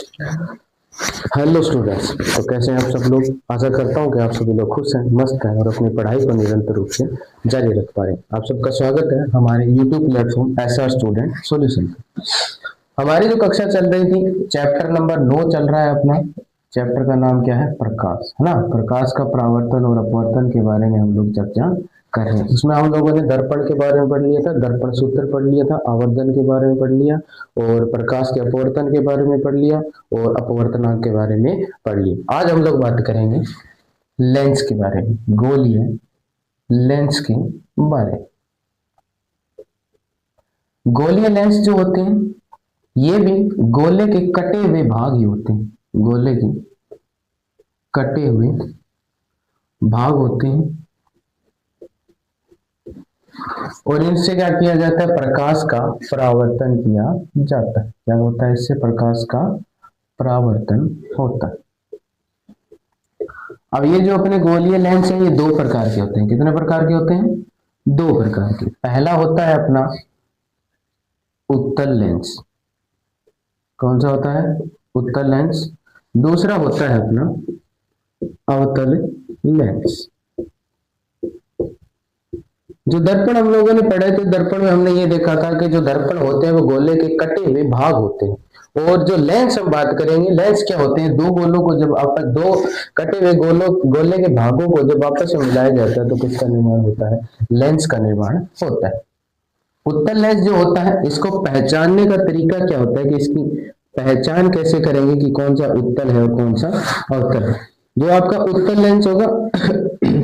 Hello students. तो कैसे हैं आप सब लोग। आशा करता हूं कि आप सभी लोग खुश हैं, मस्त हैं और अपनी पढ़ाई को निरंतर रूप से जारी रख पा रहे हैं। आप सबका स्वागत है हमारे YouTube platform SR student solution. हमारी जो कक्षा चल रही थी, चैप्टर नंबर 9 चल रहा है अपना। चैप्टर का नाम क्या है? प्रकाश, है ना। प्रकाश का परावर्तन और अपवर्तन के बारे में हम लोग चर्चा कर रहे हैं। उसमें हम लोगों ने दर्पण के बारे में पढ़ लिया था, दर्पण सूत्र पढ़ लिया था, आवर्धन के बारे में पढ़ लिया और प्रकाश के अपवर्तन के बारे में पढ़ लिया और अपवर्तनांक के बारे में पढ़ लिया। आज हम लोग बात करेंगे लेंस के बारे में, गोलीय लेंस के बारे में। गोलीय लेंस जो होते हैं ये भी गोले के कटे हुए भाग ही होते हैं, गोले के कटे हुए भाग होते हैं और इनसे क्या किया जाता है? प्रकाश का परावर्तन किया जाता है। क्या होता है? इससे प्रकाश का परावर्तन होता है। अब ये जो अपने गोलीय लेंस है ये दो प्रकार के होते हैं। कितने प्रकार के होते हैं? दो प्रकार के। पहला होता है अपना उत्तल लेंस। कौन सा होता है? उत्तल लेंस। दूसरा होता है अपना अवतल लेंस। जो दर्पण हम लोगों ने पढ़े थे, दर्पण में हमने ये देखा था कि जो दर्पण होते हैं वो गोले के कटे हुए भाग होते हैं। और जो लेंस हम बात करेंगे, लेंस क्या होते हैं? दो गोलों को जब आपस दो कटे हुए गोले के भागों को जब आपस में मिलाया जाता है तो किसका निर्माण होता है? लेंस का निर्माण होता है। उत्तल लेंस जो होता है इसको पहचानने का तरीका क्या होता है कि इसकी पहचान कैसे करेंगे कि कौन सा उत्तल है और कौन सा अवतल है। जो आपका उत्तल लेंस होगा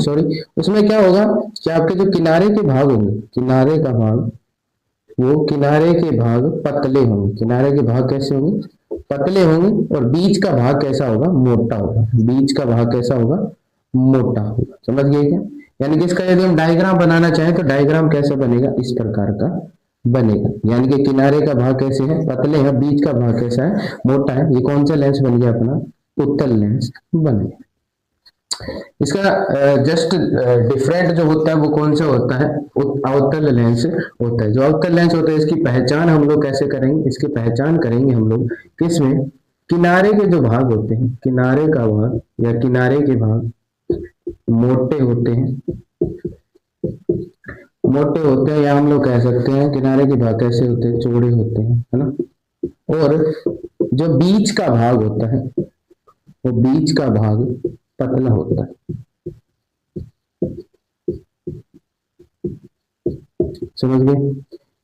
सॉरी, उसमें क्या होगा कि आपके जो किनारे के भाग होंगे, किनारे का भाग, वो किनारे के भाग पतले होंगे। किनारे के भाग कैसे होंगे? पतले होंगे। और बीच का भाग कैसा होगा? मोटा होगा। बीच का भाग कैसा होगा? मोटा होगा। समझ गए क्या? यानी कि इसका यदि हम डायग्राम बनाना चाहें तो डायग्राम कैसे बनेगा? इस प्रकार का बनेगा। यानी कि किनारे का भाग कैसे है? पतले है। बीच का भाग कैसा है? मोटा है। ये कौन सा लेंस बन गया? अपना उत्तल लेंस बन गया। इसका जस्ट डिफरेंट जो होता है वो कौन सा होता है? अवतल लेंस होता है। जो अवतल लेंस होता है इसकी पहचान हम लोग कैसे करेंगे? इसकी पहचान करेंगे हम लोग किसमें? किनारे के जो भाग होते हैं, किनारे का भाग या किनारे के भाग मोटे होते हैं, मोटे होते हैं, या हम लोग कह सकते हैं किनारे के भाग कैसे होते हैं? चौड़े होते हैं, है ना। और जो बीच का भाग होता है वो बीच का भाग पतला होता है। समझ गए?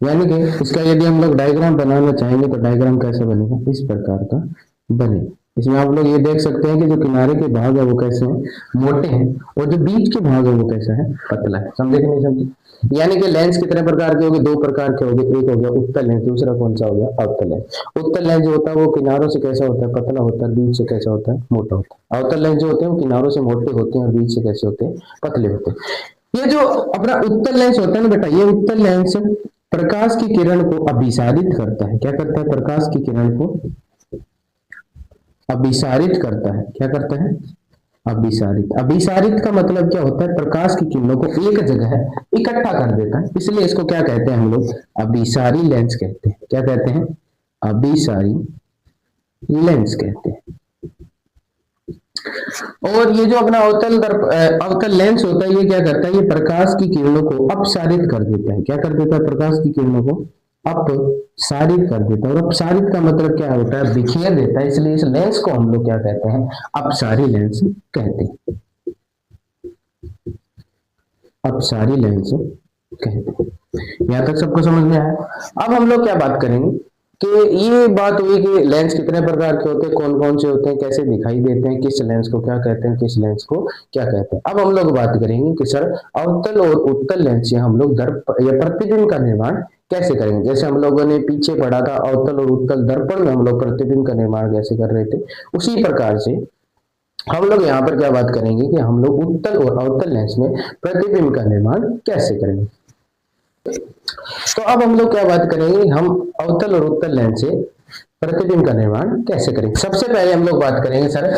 यानी कि इसका यदि हम लोग डायग्राम बनाना चाहेंगे तो डायग्राम कैसे बनेगा? इस प्रकार का बनेगा। इसमें आप लोग ये देख सकते हैं कि जो किनारे के भाग है वो कैसे हैं? मोटे हैं। और जो बीच के भाग है वो कैसा है? पतला है। समझे कि नहीं समझे? यानी कि लेंस कितने प्रकार के हो गए? दो प्रकार के हो गए। एक हो गया उत्तल लेंस, दूसरा कौन सा हो गया? अवतल लेंस। उत्तल लेंस जो होता है वो किनारों से कैसा होता है? पतला होता है। बीच से कैसा होता है? मोटा होता है। अवतल लेंस जो होते हैं वो किनारों से मोटे होते हैं और बीच से कैसे होते हैं? पतले होते हैं। ये जो अपना उत्तल लेंस होता है ना बेटा, ये उत्तल लेंस प्रकाश की किरण को अभिसारित करता है। क्या करता है? प्रकाश की किरण को अभिसारित करता है। क्या करता है? अभिसारित। अभिसारित का मतलब क्या होता है? प्रकाश की किरणों को एक जगह इकट्ठा कर देता है। इसलिए इसको क्या कहते हैं हम लोग? अभिसारी लेंस कहते हैं। क्या कहते हैं? अभिसारी लेंस कहते हैं। और ये जो अपना अवतल लेंस होता है ये क्या करता है? ये प्रकाश की किरणों को अपसारित कर देता है। क्या कर देता है? प्रकाश की किरणों को अपसारित कर देता है। और अपसारित का मतलब क्या होता है? बिखेर देता है। इसलिए इस लेंस को हम लोग क्या कहते हैं? अपसारी लेंस कहते हैं। अपसारी लेंस कहते हैं। यहां तक सबको समझ में आया? अब हम लोग क्या बात करेंगे कि ये बात हुई कि लेंस कितने प्रकार के होते हैं, कौन कौन से होते हैं, कैसे दिखाई देते हैं, किस लेंस को क्या कहते हैं, किस लेंस को क्या कहते हैं। अब हम लोग बात करेंगे कि सर अवतल और उत्तल लेंस से हम लोग दर्पण या प्रतिबिंब का निर्माण कैसे करेंगे। जैसे हम लोगों ने पीछे पढ़ा था अवतल और उत्तल दर्पण में हम लोग प्रतिबिंब का निर्माण कैसे कर रहे थे, उसी प्रकार से हम लोग यहाँ पर क्या बात करेंगे कि हम लोग उत्तल और अवतल लेंस में प्रतिबिंब का निर्माण कैसे करेंगे। तो अब हम लोग क्या बात करेंगे? हम अवतल और उत्तल लेंस से प्रतिबिंब का निर्माण कैसे करेंगे। सबसे पहले हम लोग बात करेंगे सर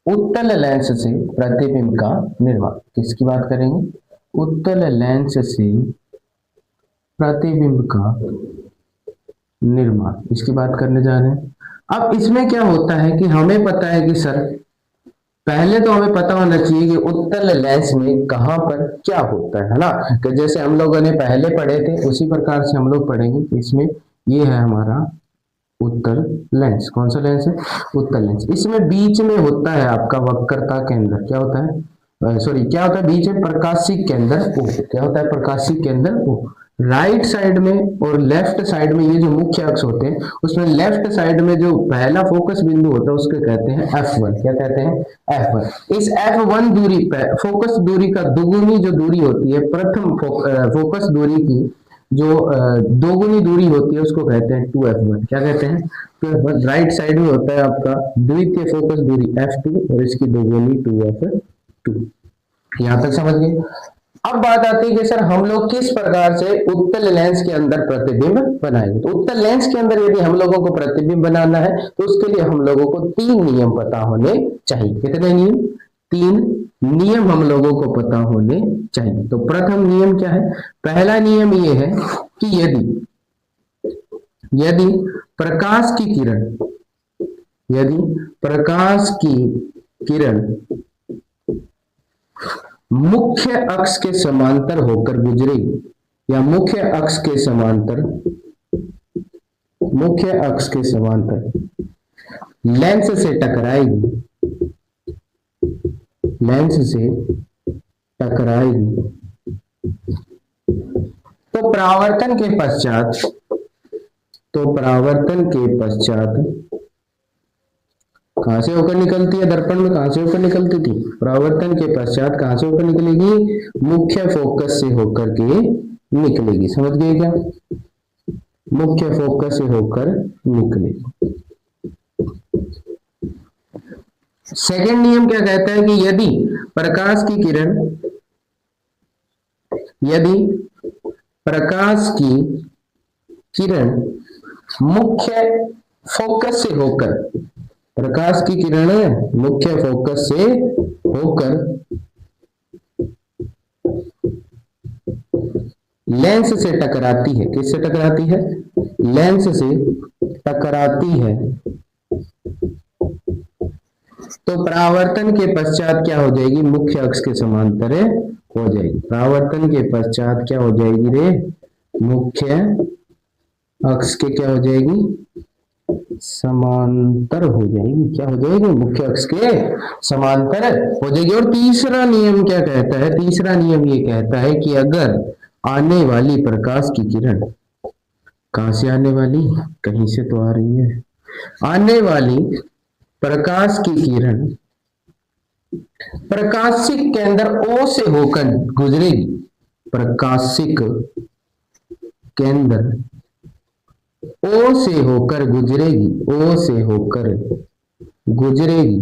उत्तल लेंस से प्रतिबिंब का निर्माण। किसकी बात करेंगे? उत्तल लेंस से प्रतिबिंब का निर्माण, इसकी बात करने जा रहे हैं। अब इसमें क्या होता है कि हमें पता है कि सर पहले तो हमें पता होना चाहिए कि उत्तल लेंस में कहां पर क्या होता है ना। कि जैसे हम लोगों ने पहले पढ़े थे उसी प्रकार से हम लोग पढ़ेंगे। इसमें ये है हमारा उत्तल लेंस। कौन सा लेंस है? उत्तल लेंस। इसमें बीच में होता है आपका वक्रता केंद्र। क्या होता है? सॉरी, क्या होता है बीच में? प्रकाशिक केंद्र O। क्या होता है? प्रकाशिक केंद्र O। राइट साइड में और लेफ्ट साइड में ये जो मुख्य अक्ष होते हैं उसमें लेफ्ट साइड में जो पहला फोकस बिंदु होता है उसको कहते हैं F1। क्या कहते हैं? F1। इस F1 दूरी पर फोकस दूरी का दुगुनी जो दूरी होती है, प्रथम फोकस दूरी की जो दोगुनी दूरी होती है उसको कहते हैं 2F1। क्या कहते हैं? 2F1। राइट साइड में होता है आपका द्वितीय फोकस दूरी F2 और इसकी दोगुनी 2F2। यहां तक समझ गए? अब बात आती है कि सर हम लोग किस प्रकार से उत्तल लेंस के अंदर प्रतिबिंब बनाएंगे। तो उत्तल लेंस के अंदर यदि हम लोगों को प्रतिबिंब बनाना है तो उसके लिए हम लोगों को 3 नियम पता होने चाहिए। कितने नियम? 3 नियम हम लोगों को पता होने चाहिए। तो प्रथम नियम क्या है? पहला नियम ये है कि यदि प्रकाश की किरण यदि प्रकाश की किरण मुख्य अक्ष के समांतर होकर गुजरेगी या मुख्य अक्ष के समांतर लेंस से टकराएगी तो परावर्तन के पश्चात कहां से होकर निकलती है? दर्पण में कहां से होकर निकलती थी? परावर्तन के पश्चात कहां से होकर निकलेगी? मुख्य फोकस से होकर के निकलेगी। समझ गए क्या? मुख्य फोकस से होकर निकलेगी। सेकंड नियम क्या कहता है कि यदि प्रकाश की किरण मुख्य फोकस से होकर लेंस से टकराती है। किससे टकराती है? लेंस से टकराती है तो परावर्तन के पश्चात क्या हो जाएगी? मुख्य अक्ष के समांतर हो जाएगी। परावर्तन के पश्चात क्या हो जाएगी रे? मुख्य अक्ष के क्या हो जाएगी? समांतर हो जाएगी। क्या हो जाएगी? मुख्य अक्ष के समांतर हो जाएगी। और तीसरा नियम क्या कहता है? तीसरा नियम ये कहता है कि अगर आने वाली प्रकाश की किरण, कहां से आने वाली? कहीं से तो आ रही है। आने वाली प्रकाश की किरण प्रकाशिक केंद्र O से होकर गुजरेगी। प्रकाशिक केंद्र O से होकर गुजरेगी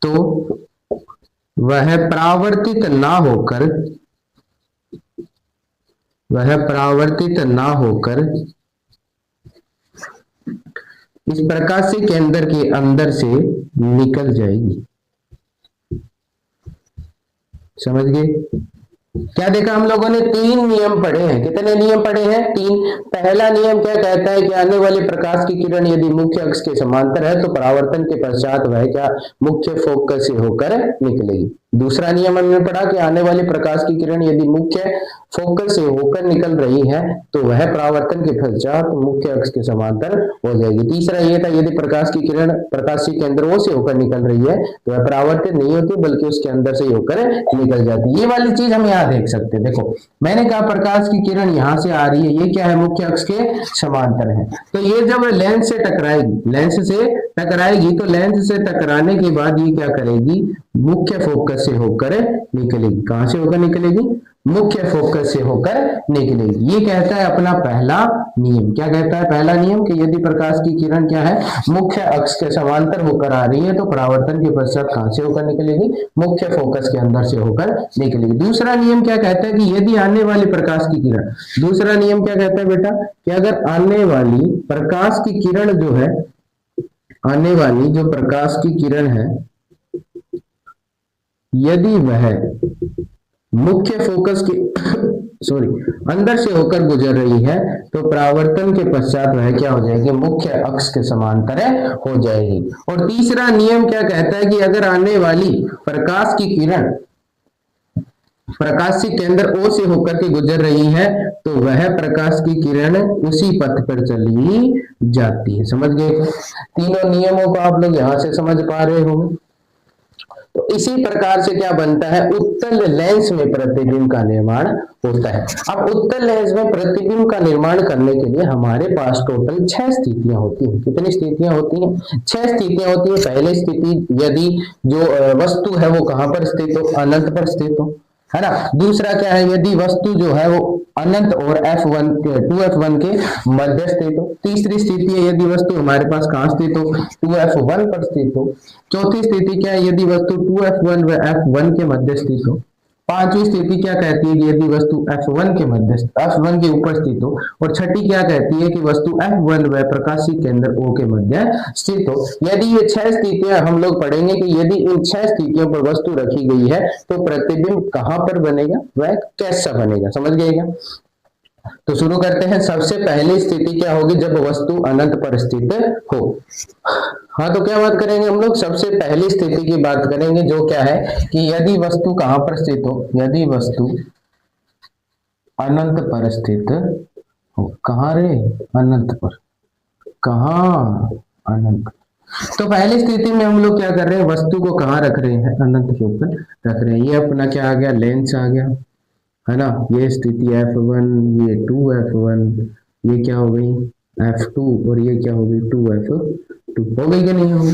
तो वह परावर्तित ना होकर इस प्रकाशिक केंद्र के अंदर से निकल जाएगी। समझ गए? क्या देखा हम लोगों ने? 3 नियम पढ़े हैं। कितने नियम पढ़े हैं? 3। पहला नियम क्या कहता है कि आने वाली प्रकाश की किरण यदि मुख्य अक्ष के समांतर है तो परावर्तन के पश्चात वह क्या? मुख्य फोकस से होकर निकलेगी। दूसरा नियम हमने पढ़ा कि आने वाली प्रकाश की किरण यदि मुख्य फोकस से होकर निकल रही है तो वह परावर्तन के पश्चात मुख्य अक्ष के समांतर हो जाएगी। तीसरा ये था यदि प्रकाश की किरण प्रकाशिक केंद्र O से होकर निकल रही है तो वह परावर्तित नहीं होती बल्कि उसके अंदर से होकर निकल जाती है। ये वाली चीज हम यहाँ देख सकते हैं। देखो मैंने कहा प्रकाश की किरण यहां से आ रही है, ये क्या है? मुख्य अक्ष के समांतर है। तो ये जब लेंस से टकराएगी तो लेंस से टकराने के बाद ये क्या करेगी? मुख्य फोकस से होकर निकलेगी। कहां से होकर निकलेगी? मुख्य फोकस से होकर निकलेगी। ये कहता है अपना पहला नियम। क्या कहता है पहला नियम? कि यदि प्रकाश की किरण क्या है? मुख्य अक्ष के समांतर होकर आ रही है तो परावर्तन के पश्चात कहां से होकर निकलेगी? मुख्य फोकस के अंदर से होकर निकलेगी। दूसरा नियम क्या कहता है? कि यदि आने वाली प्रकाश की किरण, दूसरा नियम क्या कहता है बेटा? कि अगर आने वाली प्रकाश की किरण जो है, आने वाली जो प्रकाश की किरण है, यदि वह मुख्य फोकस के सॉरी अंदर से होकर गुजर रही है तो परावर्तन के पश्चात वह क्या हो जाएगी, मुख्य अक्ष के समांतर हो जाएगी। और तीसरा नियम क्या कहता है कि अगर आने वाली प्रकाश की किरण प्रकाश के केंद्र O से होकर के गुजर रही है तो वह प्रकाश की किरण उसी पथ पर चली जाती है। समझ गए? तीनों नियमों को आप लोग यहां से समझ पा रहे होंगे। तो इसी प्रकार से क्या बनता है, उत्तल लेंस में प्रतिबिंब का निर्माण होता है। अब उत्तल लेंस में प्रतिबिंब का निर्माण करने के लिए हमारे पास टोटल 6 स्थितियां होती हैं। कितनी स्थितियां होती हैं? 6 स्थितियां होती हैं। पहली स्थिति, यदि जो वस्तु है वो कहां पर स्थित हो, अनंत पर स्थित हो, है ना। दूसरा क्या है, यदि वस्तु जो है वो अनंत और F1 2F1 के मध्य स्थित हो। तीसरी स्थिति है यदि वस्तु हमारे पास कहां स्थित हो, 2F1 पर स्थित हो। चौथी स्थिति क्या है, यदि वस्तु 2F1 व F1 के मध्य स्थित हो। पांचवी स्थिति क्या कहती है कि यदि वस्तु F1 के ऊपर स्थित हो। और छठी क्या कहती है कि वस्तु F1 व प्रकाशीय केंद्र O के मध्य स्थित हो। यदि ये 6 स्थितियां हम लोग पढ़ेंगे कि यदि इन 6 स्थितियों पर वस्तु रखी गई है तो प्रतिबिंब कहां पर बनेगा, वह कैसा बनेगा। समझ गएगा? तो शुरू करते हैं। सबसे पहली स्थिति क्या होगी, जब वस्तु अनंत पर स्थित हो। हाँ, तो क्या बात करेंगे हम लोग, सबसे पहली स्थिति की बात करेंगे जो क्या है कि यदि वस्तु कहां पर स्थित हो, यदि वस्तु अनंत पर स्थित हो। कहां रे, अनंत पर, कहां, अनंत। तो पहली स्थिति में हम लोग क्या कर रहे हैं, वस्तु को कहां रख रहे हैं, अनंत के ऊपर रख रहे हैं। ये अपना क्या आ गया, लेंस आ गया, है ना। ये स्थिति F1, ये 2F1, ये क्या हो गई F2 और ये क्या हो गई 2F2। हो गई कि नहीं होगी?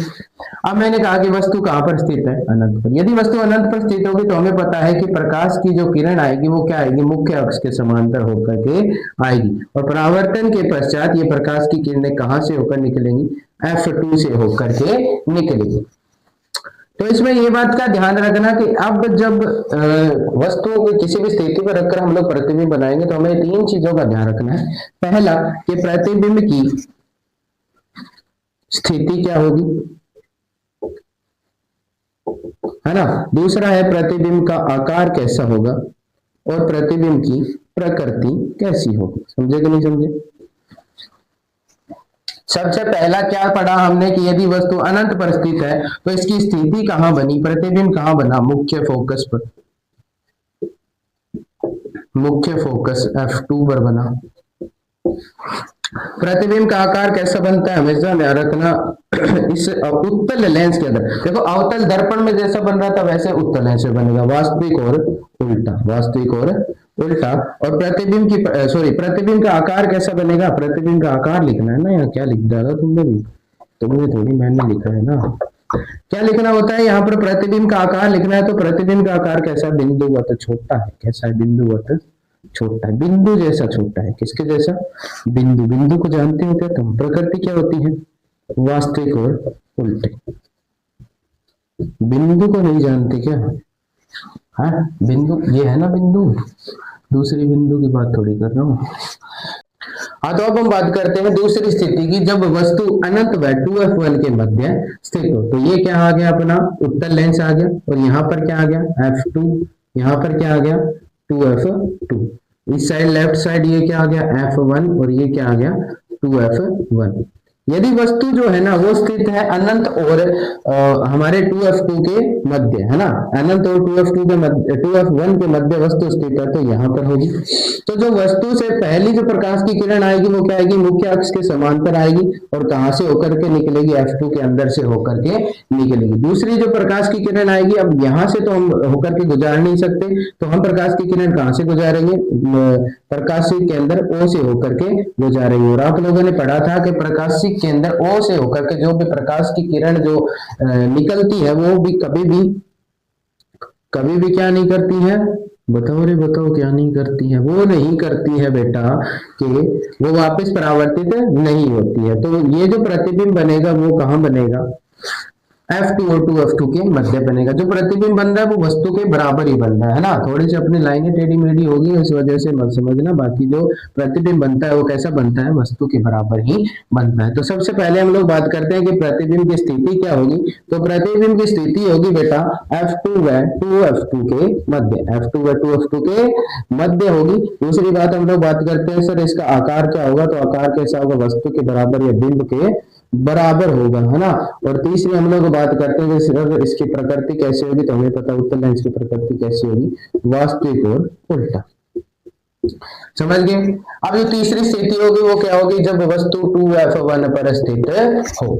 अब मैंने कहा कि वस्तु कहां पर स्थित है, अनंत पर। यदि वस्तु अनंत पर स्थित होगी तो हमें पता है कि प्रकाश की जो किरण आएगी वो क्या आएगी, मुख्य अक्ष के समांतर होकर के आएगी। और परावर्तन के पश्चात ये प्रकाश की किरणें कहां से होकर निकलेंगी, F2 से होकर के निकलेगी। तो इसमें ये बात का ध्यान रखना कि अब जब वस्तुओं को किसी भी स्थिति पर रखकर हम लोग प्रतिबिंब बनाएंगे तो हमें 3 चीजों का ध्यान रखना है। पहला कि प्रतिबिंब की स्थिति क्या होगी, है ना। दूसरा है प्रतिबिंब का आकार कैसा होगा और प्रतिबिंब की प्रकृति कैसी होगी। समझे कि नहीं समझे? सबसे पहला क्या पढ़ा हमने कि यदि वस्तु अनंत पर स्थित है तो इसकी स्थिति कहां बनी, प्रतिबिंब कहां बना, मुख्य फोकस पर, मुख्य फोकस F2 पर बना। प्रतिबिंब का आकार कैसा बनता है, हमेशा ध्यान रखना। इस उत्तल लेंस के अंदर देखो, अवतल दर्पण में जैसा बन रहा था वैसे उत्तल लेंस में बनेगा, वास्तविक और उल्टा, वास्तविक और उल्टा। और प्रतिबिंब की प्रतिबिंब का आकार कैसा बनेगा, प्रतिबिंब का आकार लिखना है ना। यहाँ क्या लिख डाला तुमने भी, तुमने थोड़ी, मैंने लिखा है ना। क्या लिखना होता है यहाँ पर, प्रतिबिंब का आकार लिखना है। तो प्रतिबिंब का आकार कैसा, बिंदुवत छोटा है। कैसा है, बिंदुवत छोटा है, बिंदु जैसा छोटा है। किसके जैसा, बिंदु। बिंदु को जानते हो क्या तुम, प्रकृति क्या होती है, वास्तविक और उल्टे। बिंदु को नहीं जानते क्या? हाँ, बिंदु ये है ना, बिंदु, दूसरी बिंदु की बात थोड़ी कर रहा हूं। हाँ, तो अब हम बात करते हैं दूसरी स्थिति की, जब वस्तु अनंत व 2F1 के मध्य स्थित हो। तो ये क्या आ गया, अपना उत्तल लेंस आ गया। और यहाँ पर क्या आ गया, F2, यहाँ पर क्या आ गया 2F2। इस साइड लेफ्ट साइड ये क्या आ गया F1 और ये क्या आ गया 2F1। यदि वस्तु जो है ना वो स्थित है अनंत और हमारे 2F2 के मध्य, है ना, अनंत और 2F2 के मध्य, 2F1 के मध्य वस्तु स्थित है तो यहाँ पर होगी। तो जो वस्तु से पहली जो प्रकाश की किरण आएगी वो क्या आएगी, मुख्य अक्ष के समांतर आएगी। और कहां से होकर के निकलेगी, F2 के अंदर से होकर के निकलेगी। दूसरी जो प्रकाश की किरण आएगी, अब यहाँ से तो हम होकर के गुजार नहीं सकते, तो हम प्रकाश की किरण कहां से गुजारेंगे, प्रकाशीय केंद्र O से होकर के गुजारेंगे। और आप लोगों ने पढ़ा था कि प्रकाशीय केंद्र O से होकर के जो भी प्रकाश की किरण जो निकलती है वो भी कभी भी क्या नहीं करती है, बताओ रे बताओ, क्या नहीं करती है, वो नहीं करती है बेटा कि वो वापस परावर्तित नहीं होती है। तो ये जो प्रतिबिंब बनेगा वो कहां बनेगा, F2 और 2F2 के मध्य बनेगा। जो प्रतिबिंब बन रहा है वो वस्तु के बराबर ही बन रहा है ना। थोड़ी सी अपनी लाइनें टेढ़ी मेढ़ी होगी, इस वजह से मत समझना। बाकी जो प्रतिबिंब बनता है वो कैसा बनता है, वस्तु के बराबर ही बनता है। तो सबसे पहले हम लोग बात करते हैं कि प्रतिबिंब की स्थिति क्या होगी। तो प्रतिबिंब की स्थिति होगी बेटा F2 व 2F2 के मध्य, F2 व 2F2 के मध्य होगी। दूसरी बात हम लोग बात करते हैं सर इसका आकार क्या होगा। तो आकार कैसा होगा, वस्तु के बराबर या बिंब के बराबर होगा, है ना। और तीसरी हम लोग बात करते हैं कि सिर्फ इसकी प्रकृति कैसी होगी। तो हमें पता उत्तल लेंस की प्रकृति कैसी होगी, वास्तविक और उल्टा। समझ गए। अब जो तीसरी स्थिति होगी वो क्या होगी, जब वस्तु 2F1 पर स्थित हो।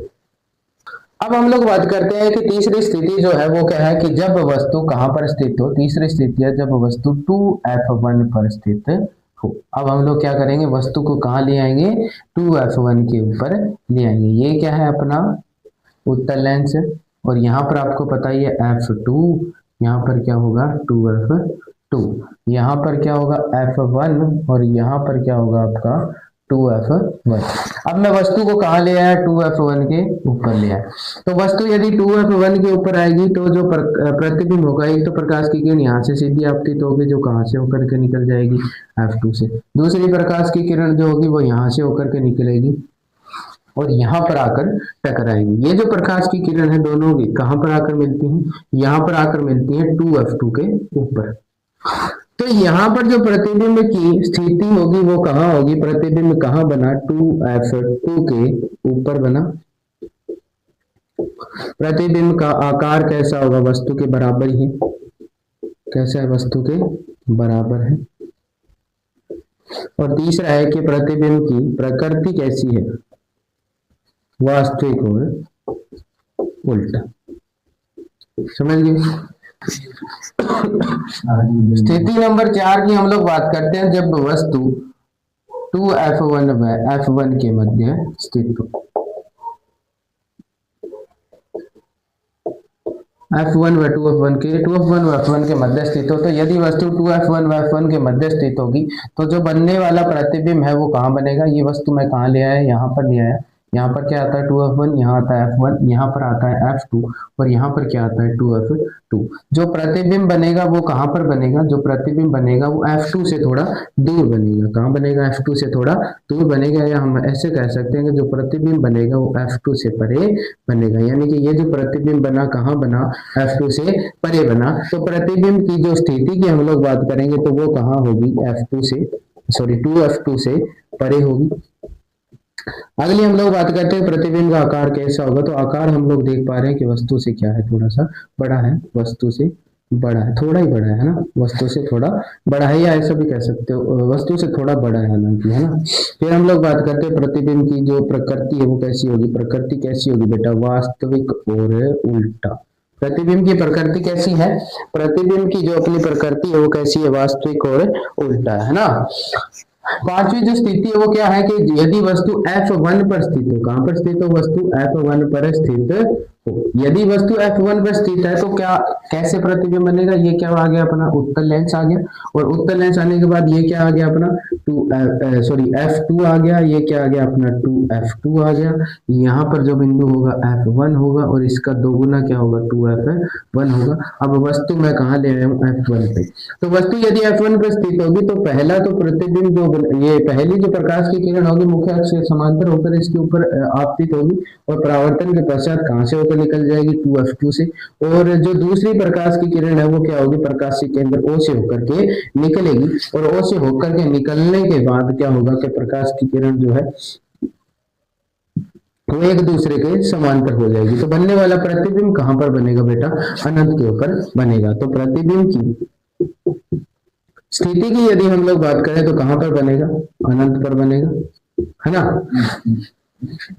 अब हम लोग बात करते हैं कि तीसरी स्थिति जो है वो क्या है कि जब वस्तु कहां पर स्थित हो। तीसरी स्थिति है जब वस्तु 2F1 पर स्थित हो। अब हम लोग क्या करेंगे, वस्तु को कहां ले आएंगे, 2F1 के ऊपर ले आएंगे। ये क्या है अपना उत्तल लेंस है, और यहाँ पर आपको पता ही है F2, यहाँ पर क्या होगा 2F2, यहाँ पर क्या होगा F1, और यहाँ पर क्या होगा आपका 2F1। अब मैं वस्तु को कहाँ ले आया, 2F1 के ऊपर ले आया। तो वस्तु यदि 2F1 के ऊपर आएगी तो जो प्रतिबिंब होगा, एक तो प्रकाश की किरण यहाँ से सीधी आपतित होगी जो कहाँ से होकर के निकल जाएगी, F2 से। दूसरी प्रकाश की किरण जो होगी वो यहाँ से होकर के निकलेगी और यहाँ पर आकर टकराएंगी। ये जो प्रकाश की किरण है दोनों की कहां पर आकर मिलती हैं, यहाँ पर आकर मिलती है 2F2 के ऊपर। तो यहाँ पर जो प्रतिबिंब की स्थिति होगी वो कहाँ होगी, प्रतिबिंब कहाँ बना, 2F2 के ऊपर बना। प्रतिबिंब का आकार कैसा होगा, वस्तु के बराबर ही। कैसा है, वस्तु के बराबर है। और तीसरा है कि प्रतिबिंब की प्रकृति कैसी है, वास्तविक और उल्टा। समझ गए। स्थिति नंबर 4 की हम लोग बात करते हैं जब वस्तु 2F1 व F1 के मध्य स्थित हो। F1 व 2F1 व F1 के मध्य स्थित हो। तो यदि वस्तु 2F1 व F1 के मध्य स्थित होगी तो जो बनने वाला प्रतिबिंब है वो कहाँ बनेगा। ये वस्तु मैं कहाँ ले आया, यहाँ पर ले आया। यहाँ पर क्या आता है 2F1, यहाँ आता है F1, यहाँ पर आता है F2, और यहाँ पर क्या आता है 2F2। जो प्रतिबिंब बनेगा वो कहाँ पर बनेगा, जो प्रतिबिंब बनेगा वो F2 से थोड़ा दूर बनेगा। कहाँ बनेगा, F2 से थोड़ा दूर बनेगा, या हम ऐसे कह सकते हैं कि जो प्रतिबिंब बनेगा वो F2 से परे बनेगा। यानी कि ये जो प्रतिबिंब बना कहाँ बना, F2 से परे बना। तो प्रतिबिंब की जो स्थिति की हम लोग बात करेंगे तो वो कहाँ होगी, F2 से, सॉरी 2F2 से परे होगी। अगली हम लोग बात करते हैं प्रतिबिंब का आकार कैसा होगा। तो आकार हम लोग देख पा रहे हैं कि वस्तु से क्या है, थोड़ा सा बड़ा है, वस्तु से बड़ा है, थोड़ा ही बड़ा है ना, वस्तु से थोड़ा बड़ा है, या ऐसा भी कह सकते हो वस्तु से थोड़ा बड़ा है हालांकि, है ना। फिर हम लोग बात करते हैं प्रतिबिंब की जो प्रकृति है वो कैसी होगी। प्रकृति कैसी होगी बेटा, वास्तविक और उल्टा। प्रतिबिंब की प्रकृति कैसी है, प्रतिबिंब की जो अपनी प्रकृति है वो कैसी है, वास्तविक और उल्टा, है ना। पांचवी जो स्थिति है वो क्या है कि यदि वस्तु F1 पर स्थित हो। कहां पर स्थित हो, वस्तु F1 पर स्थित हो। यदि वस्तु F1 पर स्थित है तो क्या कैसे प्रतिबिंब बनेगा, ये क्या आ गया अपना उत्तल लेंस आ गया, और उत्तल लेंस आने के बाद ये क्या आ गया अपना F2 आ गया, ये क्या आ गया अपना 2F2 आ गया। यहाँ पर जो बिंदु होगा F1 होगा और इसका दोगुना क्या होगा 2F1 होगा। अब वस्तु मैं कहाँ ले आया हूँ, F1 पे। तो वस्तु यदि F1 पर स्थित होगी तो पहला तो प्रतिबिंब जो ये पहली जो प्रकाश की किरण होगी मुख्य अक्ष से समांतर होकर इसके ऊपर आपतित होगी, और परावर्तन के पश्चात कहां से होकर निकल जाएगी, 2F2 से। और जो दूसरी प्रकाश की किरण है वो क्या होगी, प्रकाशीय केंद्र O से होकर के निकलेगी, और O से होकर के निकलने के बाद क्या होगा कि प्रकाश की किरण जो है वो एक दूसरे के समांतर हो जाएगी। तो बनने वाला प्रतिबिंब कहां पर बनेगा बेटा, अनंत के ऊपर बनेगा। तो प्रतिबिंब की स्थिति की यदि हम लोग बात करें तो कहां पर बनेगा, अनंत पर बनेगा, है ना।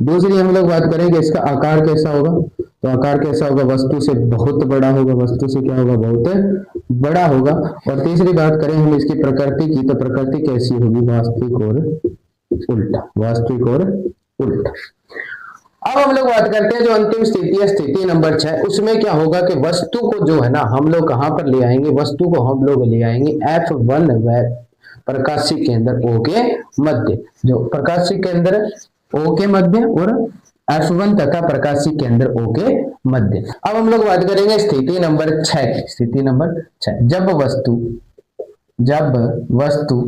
दूसरी हम लोग बात करेंगे इसका आकार कैसा होगा। तो आकार कैसा होगा, वस्तु से बहुत बड़ा होगा, वस्तु से क्या होगा, बहुत बड़ा होगा। और तीसरी बात करें हम इसकी प्रकृति की, तो प्रकृति कैसी होगी, वास्तविक और उल्टा, वास्तविक और उल्टा। अब हम लोग बात करते हैं जो अंतिम स्थिति है, स्थिति नंबर 6। उसमें क्या होगा कि वस्तु को जो है ना हम लोग कहां पर ले आएंगे, वस्तु को हम लोग ले आएंगे F1 व प्रकाशीय केंद्र O के मध्य। जो प्रकाशीय केंद्र O के मध्य और F1 तथा प्रकाशीय केंद्र O के मध्य। अब हम लोग बात करेंगे स्थिति नंबर 6 की। स्थिति नंबर 6, जब वस्तु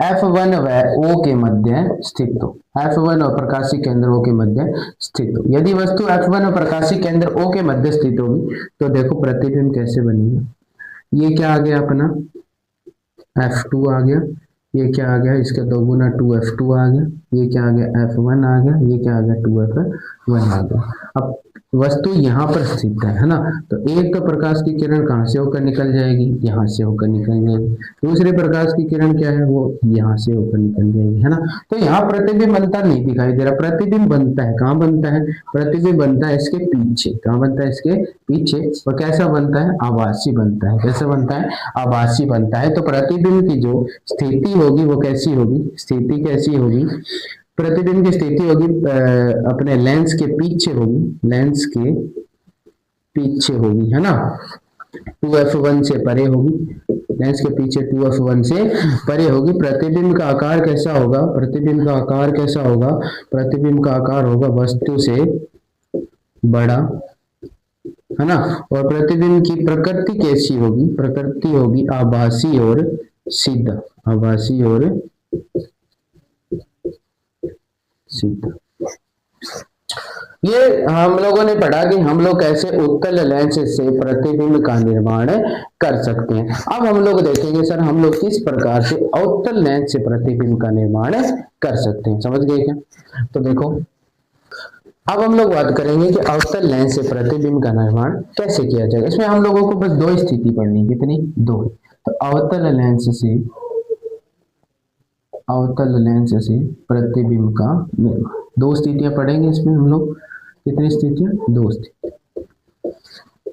F1 व O के मध्य स्थित हो, F1 और प्रकाशीय केंद्र O के मध्य स्थित हो। यदि वस्तु F1 और प्रकाशीय केंद्र O के मध्य स्थित होगी तो देखो प्रतिबिंब कैसे बनेगा। ये क्या आ गया अपना F2 आ गया, ये क्या आ गया इसका 2 गुना 2F2 आ गया, ये क्या आ गया F1 आ गया, ये क्या आ गया 2F1 आ गया। अब वस्तु यहाँ पर स्थित है ना, तो एक तो प्रकाश की किरण कहाँ से होकर निकल जाएगी, यहाँ से होकर निकल जाएगी। दूसरे प्रकाश की किरण क्या है, वो यहाँ से होकर निकल जाएगी, है ना। तो यहाँ प्रतिबिंब बनता नहीं दिखाई दे रहा। प्रतिबिंब बनता है, कहाँ बनता है, प्रतिबिंब बनता है इसके पीछे। कहाँ बनता है, इसके पीछे। और कैसा बनता है, आभासी बनता है। कैसा बनता है, आभासी बनता है। तो प्रतिबिंब की जो स्थिति होगी वो कैसी होगी, स्थिति कैसी होगी, प्रतिबिंब की स्थिति होगी अपने लेंस के पीछे होगी, लेंस के पीछे होगी, है ना। 2F1 से परे होगी, लेंस के पीछे 2F1 से परे होगी। प्रतिबिंब का आकार कैसा होगा, प्रतिबिंब का आकार कैसा होगा, प्रतिबिंब का आकार होगा वस्तु से बड़ा, है ना। और प्रतिबिंब की प्रकृति कैसी होगी, प्रकृति होगी आभासी और सीधा, आभासी और सीधा। ये हम लोगों ने पढ़ा कि हम लोग कैसे उत्तल लेंस से प्रतिबिंब का निर्माण कर सकते हैं। अब हम लोग देखेंगे सर हम लोग किस प्रकार से अवतल लेंस से प्रतिबिंब का निर्माण कर सकते हैं। समझ गए क्या? तो देखो अब हम लोग बात करेंगे कि अवतल लेंस से प्रतिबिंब का निर्माण कैसे किया जाएगा। इसमें हम लोगों को बस 2 स्थिति पढ़नी, कितनी, 2। तो अवतल लेंस से प्रतिबिंब का निर्माण, 2 स्थितियां पढ़ेंगे इसमें हम लोग। कितनी स्थितियां, 2 स्थिति।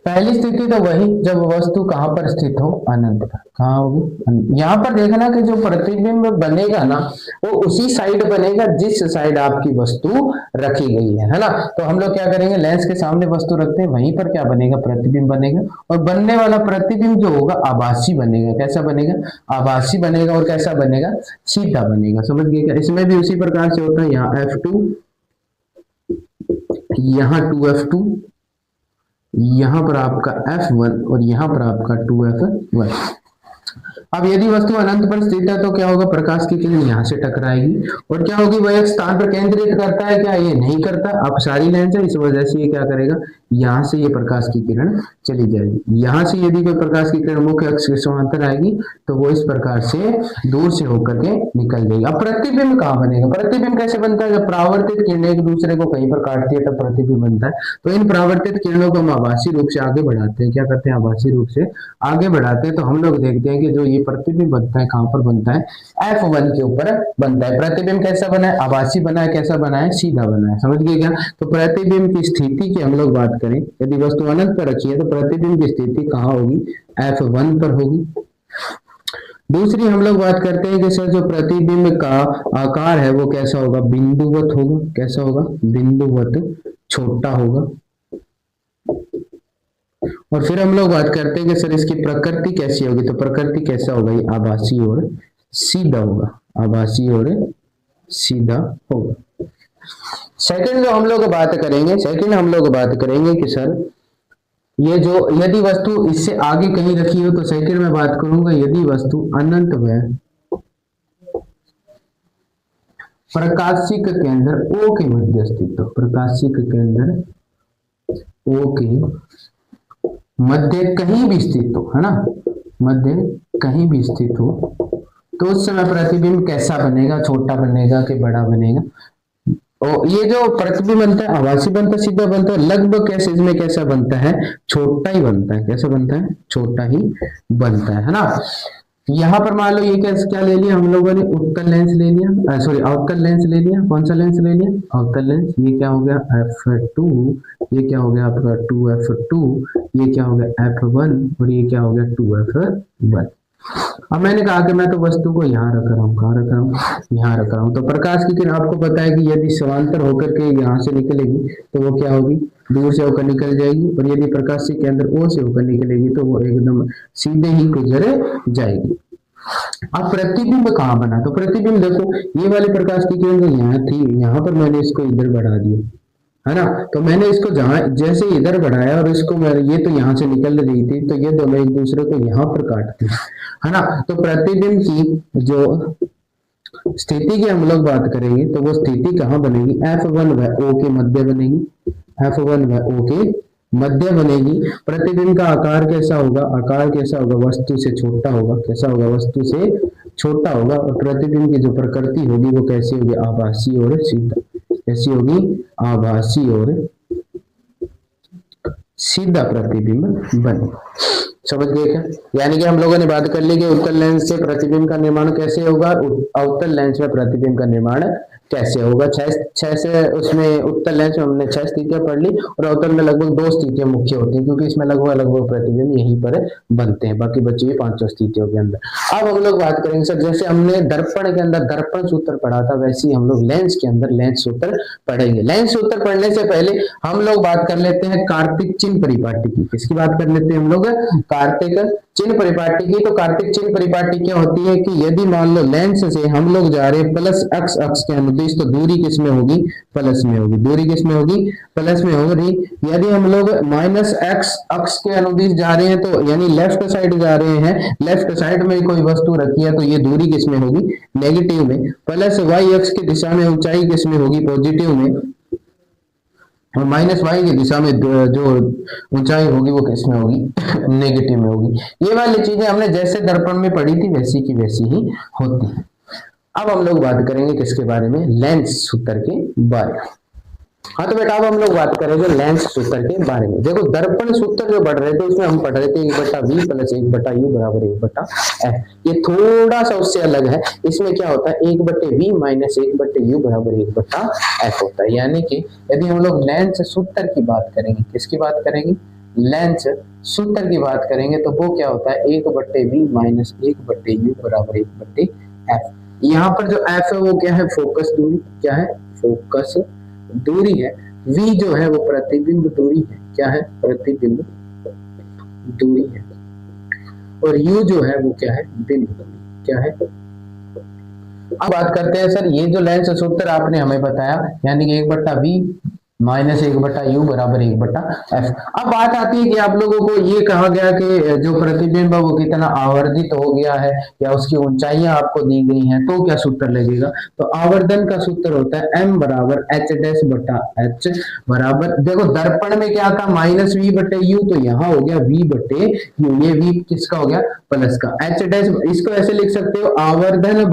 पहली स्थिति तो वही जब वस्तु कहां पर स्थित हो, अनंत पर। कहां होगी, यहां पर देखना कि जो प्रतिबिंब बनेगा ना वो उसी साइड बनेगा जिस साइड आपकी वस्तु रखी गई है ना। तो हम लोग क्या करेंगे, लेंस के सामने वस्तु रखते हैं, वहीं पर क्या बनेगा, प्रतिबिंब बनेगा। और बनने वाला प्रतिबिंब जो होगा आभासी बनेगा। कैसा बनेगा, आभासी बनेगा। और कैसा बनेगा, सीधा बनेगा। समझ गए क्या? इसमें भी उसी प्रकार से होता है, यहाँ F2, यहाँ 2F2, यहां पर आपका F1 और यहां पर आपका 2F1। अब यदि वस्तु अनंत पर स्थित है तो क्या होगा, प्रकाश की किरण यहाँ से टकराएगी और क्या होगी, वह एक स्थान पर केंद्रित करता है क्या, ये नहीं करता। अब सारी लेंस है, इस वजह से ये क्या करेगा, यहाँ से ये प्रकाश की किरण चली जाएगी। यहाँ से यदि कोई प्रकाश की किरण मुख्य अक्ष के समांतर आएगी तो वो इस प्रकार से दूर से होकर के निकल जाएगी। अब प्रतिबिंब कहाँ बनेगा, प्रतिबिंब कैसे बनता है, जब परावर्तित किरणें एक दूसरे को कहीं पर काटती है तब प्रतिबिंब बनता है। तो इन परावर्तित किरणों को हम आभासी रूप से आगे बढ़ाते हैं। क्या करते हैं, आभासी रूप से आगे बढ़ाते हैं। तो हम लोग देखते हैं कि जो ये प्रतिबिंब बनता है कहां पर बनता है, F1 के ऊपर बनता है। प्रतिबिंब कैसा बना है, आभासी बना है, कैसा बना है, सीधा बना है। समझ गए क्या? तो प्रतिबिंब की स्थिति की हम लोग बात करें, यदि वस्तु अनंत पर रखी है तो प्रतिबिंब की स्थिति कहां होगी, F1 पर होगी। दूसरी हम लोग बात करते हैं कि सर जो प्रतिबिंब का आकार है वो कैसा होगा, बिंदुवत होगा। कैसा होगा, बिंदुवत, छोटा होगा। और फिर हम लोग बात करते हैं कि सर इसकी प्रकृति कैसी होगी, तो प्रकृति कैसा होगा, ये आभासी और सीधा होगा, आभासी और सीधा होगा। सेकंड जो हम लोग बात करेंगे, सेकंड हम लोग बात करेंगे कि सर ये जो यदि वस्तु इससे आगे कहीं रखी हो तो सेकंड में बात करूंगा यदि वस्तु अनंत व प्रकाशिक केंद्र O के मध्य स्थित हो, प्रकाशिक केंद्र O के मध्य कहीं भी स्थित हो, है ना, मध्य कहीं भी स्थित हो, तो उस समय प्रतिबिंब कैसा बनेगा, छोटा बनेगा कि बड़ा बनेगा। और ये जो प्रतिबिंब बनता है आभासी बनता है, सीधा बनता है, लगभग कैसे इसमें कैसा बनता है, छोटा ही बनता है। कैसा बनता है, छोटा ही बनता है ना। यहाँ पर मान लो ये क्या ले लिया हम लोगों ने, उत्तल लेंस ले लिया, सॉरी अवतल लेंस ले लिया। कौन सा लेंस ले लिया, अवतल लेंस। ये क्या हो गया F2, ये क्या हो गया आपका 2F2, ये क्या हो गया F1 और ये क्या हो गया 2F1। अब मैंने कहा कि मैं तो वस्तु को यहाँ रख रहा हूँ, कहाँ रख रहा हूँ, यहाँ रख रहा हूँ। तो प्रकाश की किरण आपको पता है कि यदि समांतर होकर के यहाँ से निकलेगी तो वो क्या होगी, दूर से होकर निकल जाएगी। और यदि प्रकाश के केंद्र O से होकर निकलेगी तो वो एकदम सीधे ही गुजर जाएगी। अब प्रतिबिंब कहाँ बना, तो प्रतिबिंब देखो ये वाली प्रकाश की किरण जो यहाँ थी, यहाँ पर मैंने इसको इधर बढ़ा दिया, है ना। तो मैंने इसको जहां जैसे इधर बढ़ाया और इसको ये तो यहाँ से निकल रही थी, तो ये दोनों एक दूसरे को यहाँ पर काटते हैं, है ना। तो प्रतिबिंब की जो स्थिति की हम लोग बात करेंगे तो वो स्थिति कहाँ बनेगी, F1 व O के मध्य बनेगी, F1 व O के मध्य बनेगी। प्रतिबिंब का आकार कैसा होगा, आकार कैसा होगा, वस्तु से छोटा होगा, कैसा होगा, वस्तु से छोटा होगा। और प्रतिबिंब की जो प्रकृति होगी वो कैसी होगी, आभासी और सीधा, कैसी होगी, आभासी और सीधा प्रतिबिंब बने। समझ गए क्या। यानी कि हम लोगों ने बात कर ली कि उत्तल लेंस से प्रतिबिंब का निर्माण कैसे होगा, अवतल लेंस में प्रतिबिंब का निर्माण कैसे होगा। छह से उसमें उत्तल लेंस में हमने 6 स्थितियां पढ़ ली और अवतल में लगभग 2 स्थितियां मुख्य होती हैं, क्योंकि इसमें लगभग प्रतिबिंब यहीं पर बनते हैं, बाकी बची हुई 5 स्थितियों के अंदर। अब हम लोग बात करेंगे सर, जैसे हमने दर्पण के अंदर दर्पण सूत्र पढ़ा था, वैसे ही हम लोग लेंस के अंदर लेंस सूत्र पढ़ेंगे। लेंस सूत्र पढ़ने से पहले हम लोग बात कर लेते हैं कार्तिक चिन्ह परिपाटी की। किसकी बात कर लेते हैं हम लोग, कार्तिक चिन्ह परिपाटी की। तो कार्तिक चिन्ह परिपाटी क्या होती है कि यदि मान लो लेंस से हम लोग जा रहे हैं प्लस एक्स अक्ष के अनुदिश, तो दूरी किस में होगी, प्लस में होगी, दूरी किस में होगी, प्लस में होगी। यदि हम लोग माइनस एक्स अक्ष के अनुदिश जा रहे हैं, तो यानी लेफ्ट साइड जा रहे हैं, लेफ्ट साइड में कोई वस्तु रखी है, तो ये दूरी किस में होगी, नेगेटिव में। प्लस वाई अक्ष की दिशा में ऊंचाई किस में होगी, पॉजिटिव में। और माइनस वाई की दिशा में जो ऊंचाई होगी वो किस में होगी, नेगेटिव में होगी। ये वाली चीजें हमने जैसे दर्पण में पढ़ी थी वैसी की वैसी ही होती है। अब हम लोग बात करेंगे किसके बारे में, लेंस सूत्र के बारे में। हाँ तो बेटा अब हम लोग बात करेंगे लेंस सूत्र के बारे में। देखो दर्पण सूत्र जो पढ़ रहे थे उसमें हम पढ़ रहे थे 1/v प्लस 1/u बराबर 1/f। ये थोड़ा सा उससे अलग है। इसमें क्या होता है, 1/v माइनस 1/u बराबर 1/f होता है। यानी कि यदि हम लोग लेंस सूत्र की बात करेंगे, किसकी बात करेंगे, लेंस सूत्र की बात करेंगे, तो वो क्या होता है, 1/v माइनस 1/u बराबर 1/f। यहाँ पर जो f है वो क्या है, फोकस दूरी, क्या है, फोकस दूरी है। v जो है वो प्रतिबिंब दूरी है, क्या है, प्रतिबिंब दूरी है। और u जो है वो क्या है, बिंब दूरी, क्या है। अब बात करते हैं सर, ये जो लेंस सूत्र आपने हमें बताया, यानी कि 1/v माइनस 1/u बराबर 1/f। अब बात आती है कि आप लोगों को ये कहा गया कि जो प्रतिबिंब है वो कितना आवर्धित हो गया है, या उसकी ऊंचाइयां आपको दी गई हैं, तो क्या सूत्र लगेगा। तो आवर्धन का सूत्र होता है m बराबर h डैश बटा h बराबर, देखो दर्पण में क्या था, माइनस v/u, तो यहाँ हो गया v/u। ये v किसका हो गया, प्लस का। h डैश इसको ऐसे लिख सकते हो, आवर्धन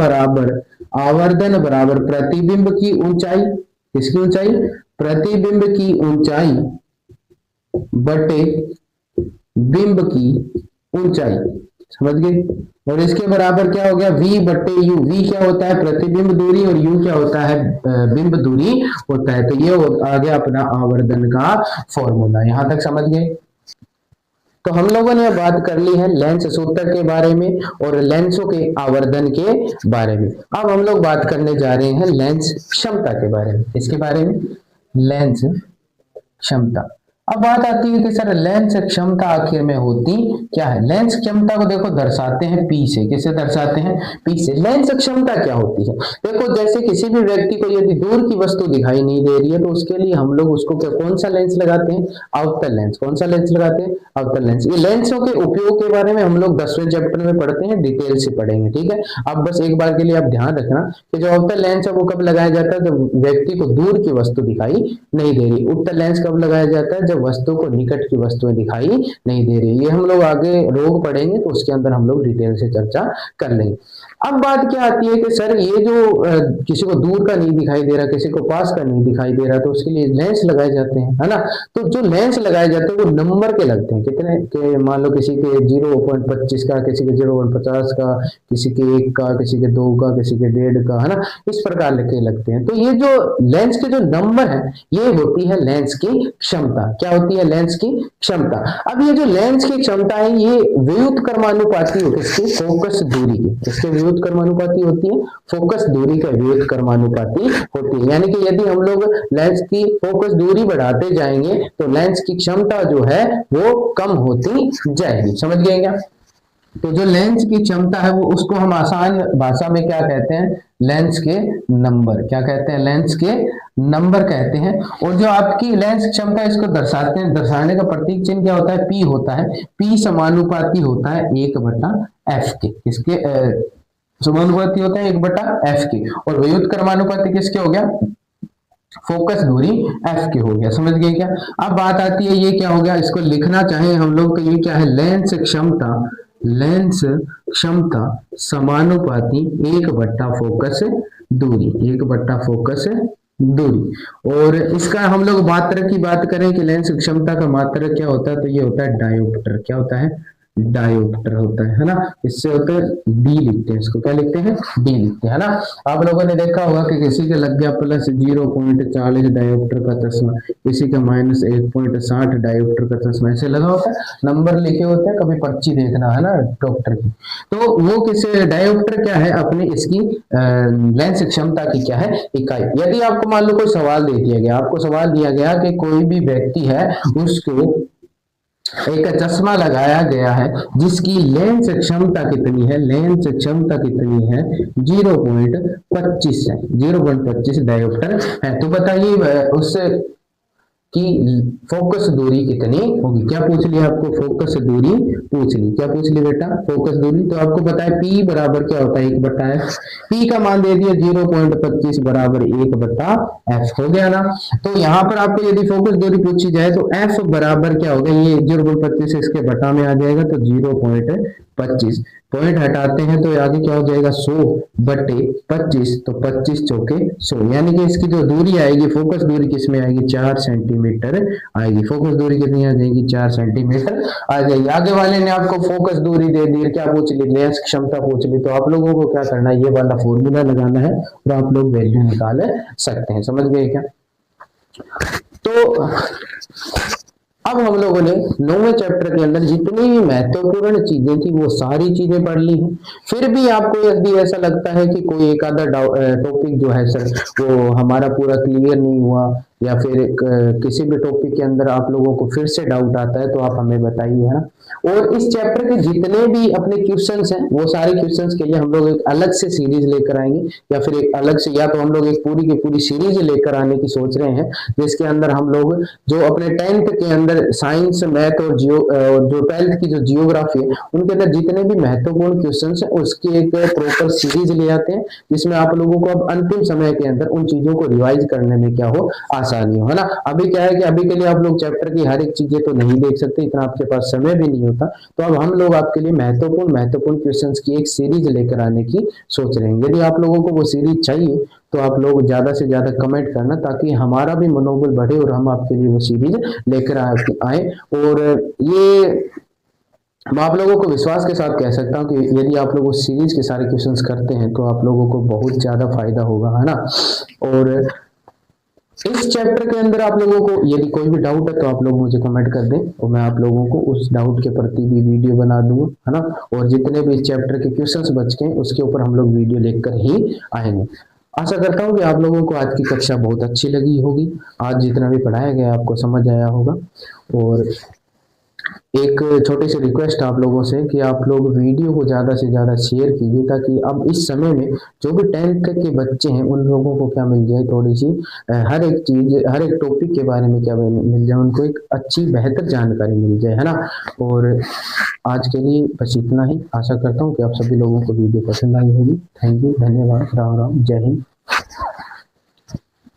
बराबर प्रतिबिंब की ऊंचाई, किसकी ऊंचाई, प्रतिबिंब की ऊंचाई बटे बिंब की ऊंचाई, समझ गए। और इसके बराबर क्या हो गया, v/u। v क्या होता है, प्रतिबिंब दूरी, और u क्या होता है, बिंब दूरी होता है। तो ये आ गया अपना आवर्धन का फॉर्मूला। यहां तक समझ गए। तो हम लोगों ने बात कर ली है लेंस सूत्र के बारे में और लेंसों के आवर्धन के बारे में। अब हम लोग बात करने जा रहे हैं लेंस क्षमता के बारे में। इसके बारे में, लेंस क्षमता। अब बात आती है कि सर लेंस क्षमता आखिर में होती क्या है। लेंस क्षमता को देखो दर्शाते हैं P से। किसे दर्शाते हैं, P से। लेंस क्षमता क्या होती है, देखो जैसे किसी भी व्यक्ति को यदि दूर की वस्तु दिखाई नहीं दे रही है, तो उसके लिए हम लोग उसको कौन सा लेंस लगाते हैं, अवतल लेंस। कौन सा लेंस लगाते हैं, अवतल लेंस। ये लेंसों के उपयोग के बारे में हम लोग 10वें चैप्टर में पढ़ते हैं, डिटेल से पढ़ेंगे, ठीक है। अब बस एक बार के लिए आप ध्यान रखना कि जो अवतल लेंस है वो कब लगाया जाता है, जब व्यक्ति को दूर की वस्तु दिखाई नहीं दे रही। उत्तल लेंस कब लगाया जाता है, वस्तु को निकट की वस्तुएं दिखाई नहीं दे रही। ये हम लोग आगे रोग पढ़ेंगे तो उसके अंदर हम लोग डिटेल से चर्चा कर लेंगे। अब बात क्या आती है कि सर ये जो किसी को दूर का नहीं दिखाई दे रहा, किसी को पास का नहीं दिखाई दे रहा, तो उसके लिए लेंस लगाए जाते हैं, है ना। तो जो लेंस लगाए जाते हैं वो नंबर के लगते हैं। कितने के, मान लो किसी के 0.25 का, किसी के 0.50 का, किसी के 1 का, किसी के 2 का, किसी के 1.5 का, है ना। इस प्रकार के लगते हैं। तो ये जो लेंस के जो नंबर है ये होती है लेंस की क्षमता। क्या होती है, लेंस की क्षमता। अब ये जो लेंस की क्षमता है ये व्युत्क्रमानुपाती होती है किसकी, फोकस दूरी की। किसके व्युत्क्रमानुपाती होती है, फोकस दूरी का व्युत्क्रमानुपाती होती है। यानी कि यदि हम लोग लेंस की फोकस दूरी बढ़ाते जाएंगे तो लेंस की क्षमता जो है वो कम होती जाएगी। समझ गए क्या। तो जो लेंस की क्षमता है वो उसको हम आसान भाषा में क्या कहते हैं, लेंस के नंबर, क्या कहते हैं, लेंस के नंबर कहते हैं। और जो आपकी लेंस क्षमता इसको दर्शाते हैं, दर्शाने का प्रतीक चिन्ह क्या होता है, पी होता है। पी समानुपाती होता है 1/f के, इसके समानुपाती होता है 1/f के। और व्युत्क्रमानुपाती किसके हो गया, फोकस दूरी f के हो गया। समझ गए क्या। अब बात आती है ये क्या हो गया, इसको लिखना चाहे हम लोग तो ये क्या है, लेंस क्षमता, लेंस क्षमता समानुपाती 1/फोकस दूरी, 1/फोकस दूरी। और इसका हम लोग मात्रक की बात करें कि लेंस क्षमता का मात्रक क्या होता है, तो ये होता है डायोप्टर। क्या होता है, डायोप्टर होता है ना। इससे होते हैं डी लिखते हैं, इसको क्या लिखते हैं, डी लिखते हैं, है ना। आप लोगों ने देखा होगा कि किसी के लग गया +0.40 डायोप्टर का चश्मा, किसी का -1.60 डायोप्टर का चश्मा, ऐसे लगा होता है, नंबर लिखे होते हैं, कभी पर्ची देखना है ना डॉक्टर की। तो वो किस डायोप्टर क्या है, अपने इसकी लेंस क्षमता की क्या है, इकाई। यदि आपको मान लो कोई सवाल दे दिया गया, आपको सवाल दिया गया कि कोई भी व्यक्ति है उसको एक चश्मा लगाया गया है जिसकी लेंस क्षमता कितनी है, लेंस क्षमता कितनी है, 0.25 है, 0.25 डायोप्टर है। तो बताइए उससे कि फोकस दूरी कितनी होगी। क्या पूछ लिया आपको, फोकस दूरी पूछ ली। क्या पूछ ली बेटा, फोकस दूरी। तो आपको पता है P बराबर क्या होता है, 1/f। P का मान दे दिया 0.25 बराबर 1/f हो गया ना। तो यहाँ पर आपको यदि फोकस दूरी पूछी जाए तो f बराबर क्या होगा, ये 0.25 इसके बटा में आ जाएगा तो 0.25, पॉइंट हटाते हैं तो आगे क्या हो जाएगा 100/25, तो 25 चौके 100, यानी कि इसकी जो दूरी आएगी, फोकस दूरी किसमें आएगी, 4 सेंटीमीटर आएगी। फोकस दूरी कितनी आ जाएगी, 4 सेंटीमीटर आ जाएगी। आगे वाले ने आपको फोकस दूरी दे दी, क्या पूछ ली, लेंस क्षमता पूछ ली। तो आप लोगों को क्या करना है, ये वाला फॉर्मूला लगाना है और आप लोग वैल्यू निकाल सकते हैं। समझ गए क्या। तो अब हम लोगों ने 9वें चैप्टर के अंदर जितनी भी महत्वपूर्ण चीजें थी वो सारी चीजें पढ़ ली हैं। फिर भी आपको यदि ऐसा लगता है कि कोई एक आधा टॉपिक जो है सर वो हमारा पूरा क्लियर नहीं हुआ, या फिर किसी भी टॉपिक के अंदर आप लोगों को फिर से डाउट आता है, तो आप हमें बताइए, है ना। और इस चैप्टर के जितने भी अपने क्वेश्चंस हैं वो सारे क्वेश्चंस के लिए हम लोग एक अलग से सीरीज लेकर आएंगे, या फिर एक अलग से, या तो हम लोग एक पूरी की पूरी सीरीज लेकर आने की सोच रहे हैं, जिसके अंदर हम लोग जो अपने 10th के अंदर साइंस, मैथ और जो 12th की जो जियोग्राफी है उनके अंदर जितने भी महत्वपूर्ण क्वेश्चन है उसकी एक प्रॉपर सीरीज ले आते हैं, जिसमें आप लोगों को अब अंतिम समय के अंदर उन चीजों को रिवाइज करने में क्या हो, आसानी हो, है ना। अभी क्या है कि अभी के लिए आप लोग चैप्टर की हर एक चीजें तो नहीं देख सकते, इतना आपके पास समय भी नहीं होता। तो अब हम लोग आपके लिए महत्वपूर्ण क्वेश्चंस की एक सीरीज लेकर आने की सोच रहे हैं। यदि आप लोगों को वो सीरीज चाहिए तो आप लोग ज्यादा से ज्यादा कमेंट करना, ताकि हमारा भी मनोबल बढ़े और हम आपके लिए वो सीरीज लेकर आए। और ये मैं आप लोगों को विश्वास के साथ कह सकता हूँ कि यदि आप लोग उस सीरीज के सारे क्वेश्चंस करते हैं तो आप लोगों को बहुत ज्यादा फायदा होगा, है ना। और इस चैप्टर के अंदर आप लोगों को यदि कोई भी डाउट है तो आप लोग मुझे कमेंट कर दें और मैं आप लोगों को उस डाउट के प्रति भी वीडियो बना दूंगा, है ना। और जितने भी इस चैप्टर के क्वेश्चंस बच गए उसके ऊपर हम लोग वीडियो लेकर ही आएंगे। आशा करता हूँ कि आप लोगों को आज की कक्षा बहुत अच्छी लगी होगी, आज जितना भी पढ़ाया गया आपको समझ आया होगा। और एक छोटी सी रिक्वेस्ट आप लोगों से कि आप लोग वीडियो को ज़्यादा से ज़्यादा शेयर कीजिए, ताकि अब इस समय में जो भी 10th के बच्चे हैं उन लोगों को क्या मिल जाए, थोड़ी सी हर एक चीज़, हर एक टॉपिक के बारे में क्या मिल जाए, उनको एक अच्छी बेहतर जानकारी मिल जाए, है ना। और आज के लिए बस इतना ही। आशा करता हूँ कि आप सभी लोगों को वीडियो पसंद आई होगी। थैंक यू, धन्यवाद, राम राम, जय हिंद।